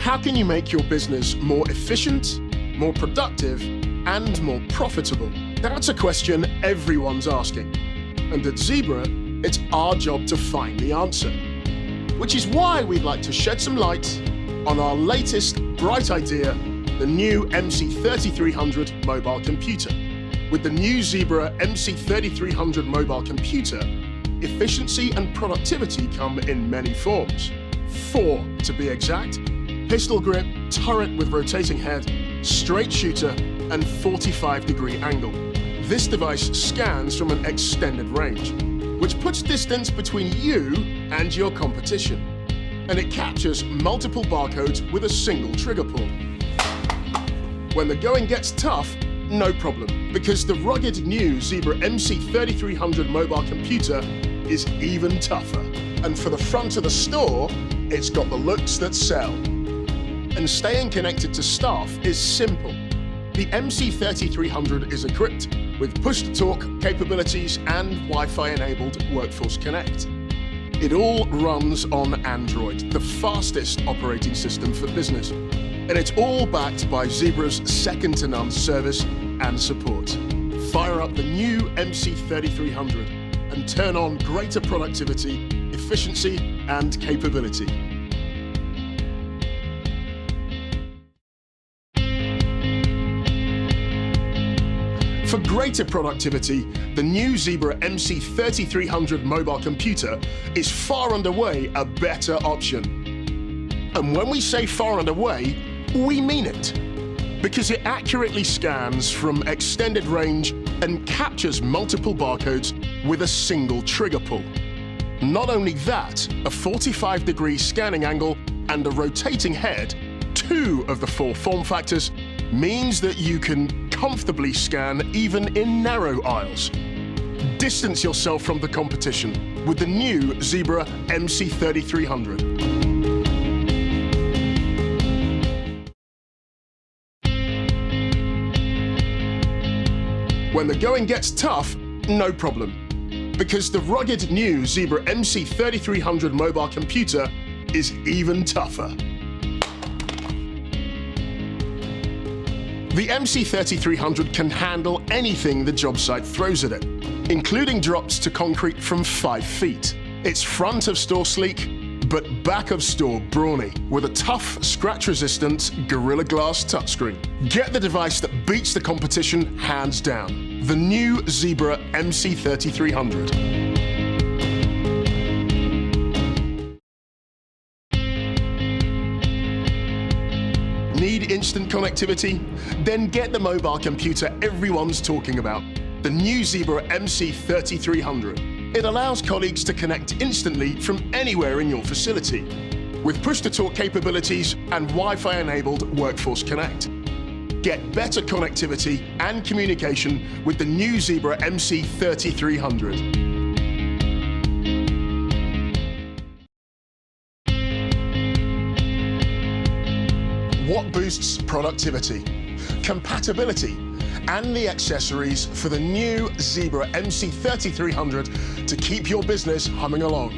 How can you make your business more efficient, more productive, and more profitable? That's a question everyone's asking. And at Zebra, it's our job to find the answer. Which is why we'd like to shed some light on our latest bright idea, the new MC3300 mobile computer. With the new Zebra MC3300 mobile computer, efficiency and productivity come in many forms. 4 to be exact: pistol grip, turret with rotating head, straight shooter, and 45-degree angle. This device scans from an extended range, which puts distance between you and your competition. And it captures multiple barcodes with a single trigger pull. When the going gets tough, no problem, because the rugged new Zebra MC3300 mobile computer is even tougher. And for the front of the store, it's got the looks that sell. And staying connected to staff is simple. The MC3300 is equipped with push-to-talk capabilities and Wi-Fi-enabled Workforce Connect. It all runs on Android, the fastest operating system for business. And it's all backed by Zebra's second-to-none service and support. Fire up the new MC3300 and turn on greater productivity, efficiency, and capability. For greater productivity, the new Zebra MC3300 mobile computer is far and away a better option. And when we say far and away, we mean it. Because it accurately scans from extended range and captures multiple barcodes with a single trigger pull. Not only that, a 45-degree scanning angle and a rotating head, 2 of the 4 form factors, means that you can comfortably scan even in narrow aisles. Distance yourself from the competition with the new Zebra MC3300. When the going gets tough, no problem, because the rugged new Zebra MC3300 mobile computer is even tougher. The MC3300 can handle anything the job site throws at it, including drops to concrete from 5 feet. It's front of store sleek, but back of store brawny, with a tough, scratch-resistant Gorilla Glass touchscreen. Get the device that beats the competition hands down, the new Zebra MC3300. Need instant connectivity? Then get the mobile computer everyone's talking about, the new Zebra MC3300. It allows colleagues to connect instantly from anywhere in your facility, with push-to-talk capabilities and Wi-Fi-enabled Workforce Connect. Get better connectivity and communication with the new Zebra MC3300. What boosts productivity, compatibility, and the accessories for the new Zebra MC3300 to keep your business humming along?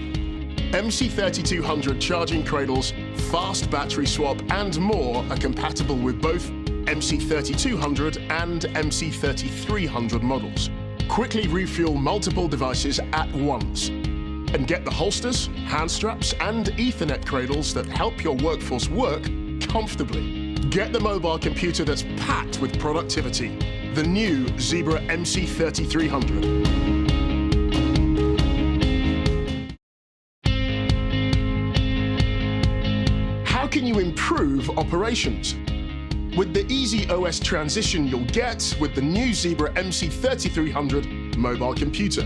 MC3200 charging cradles, fast battery swap, and more are compatible with both MC3200 and MC3300 models. Quickly refuel multiple devices at once. And get the holsters, hand straps, and Ethernet cradles that help your workforce work comfortably. Get the mobile computer that's packed with productivity, the new Zebra MC3300. How can you improve operations? With the easy OS transition you'll get with the new Zebra MC3300 mobile computer.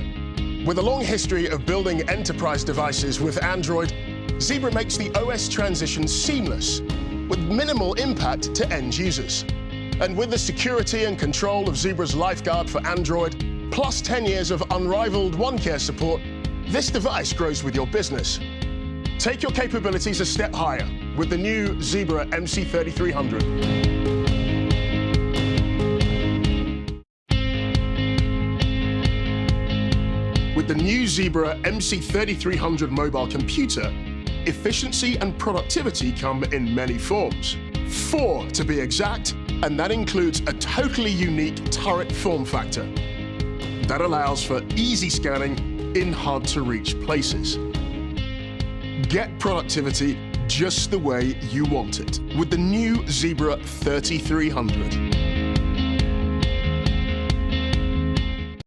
With a long history of building enterprise devices with Android, Zebra makes the OS transition seamless, with minimal impact to end users. And with the security and control of Zebra's LifeGuard for Android, plus 10 years of unrivaled OneCare support, this device grows with your business. Take your capabilities a step higher with the new Zebra MC3300. With the new Zebra MC3300 mobile computer, efficiency and productivity come in many forms. 4 to be exact, and that includes a totally unique turret form factor that allows for easy scanning in hard-to-reach places. Get productivity just the way you want it with the new Zebra 3300.